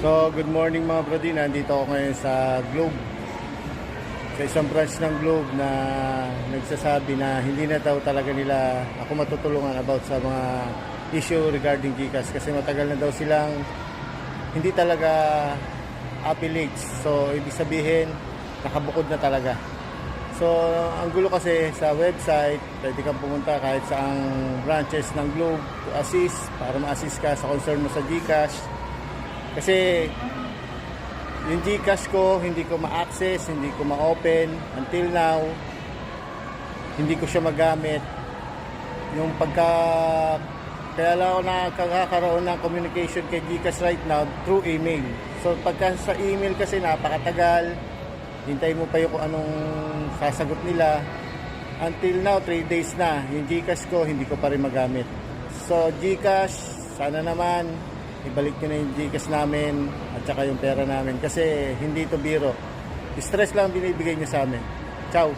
So, good morning mga brody. Nandito ako ngayon sa Globe. Sa isang branch ng Globe na nagsasabi na hindi na daw talaga nila ako matutulungan about sa mga issue regarding GCash. Kasi matagal na daw silang hindi talaga affiliates. So, ibig sabihin, nakabukod na talaga. So, ang gulo kasi sa website, pwede kang pumunta kahit sa ang branches ng Globe to assist, para ma-assist ka sa concern mo sa GCash. Kasi yung GCash ko, hindi ko ma-access, hindi ko ma-open until now. Hindi ko siya magamit. Yung kaya lang ako nakakaroon ng communication kay GCash right now through email. So pagka sa email kasi napakatagal, hintay mo pa yung kung anong sasagot nila. Until now, 3 days na, yung GCash ko hindi ko pa rin magamit. So GCash, sana naman ibalik nyo na yung GCash namin at saka yung pera namin kasi hindi to biro. Stress lang binibigay nyo sa amin. Ciao!